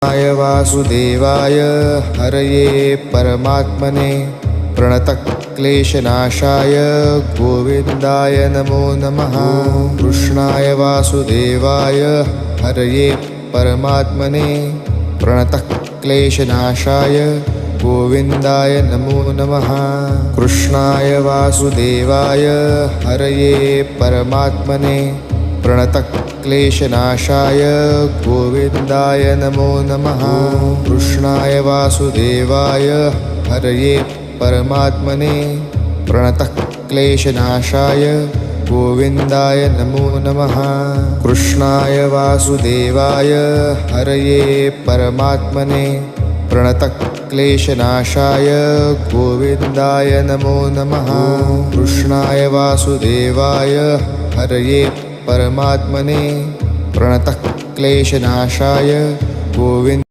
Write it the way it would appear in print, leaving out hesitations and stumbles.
कृष्णाय वासुदेवाय हरये परमात्मने प्रणतक्लेशनाशाय गोविन्दाय नमो नमः। कृष्णाय वासुदेवाय हरये परमात्मने प्रणतक्लेशनाशाय गोविन्दाय नमो नमः। कृष्णाय वासुदेवाय हरये परमात्मने प्रणतक्लेशनाशाय गोविन्दाय नमो नमः। कृष्णाय वासुदेवाय हरये परमात्मने प्रणतक्लेशनाशाय गोविन्दाय नमो नमः। कृष्णाय वासुदेवाय हरये परमात्मने प्रणतक्लेशनाशाय गोविन्दाय नमो नमः। कृष्णाय वासुदेवाय हरये परमात्मने प्रणतक्लेशनाशाय गोविन्द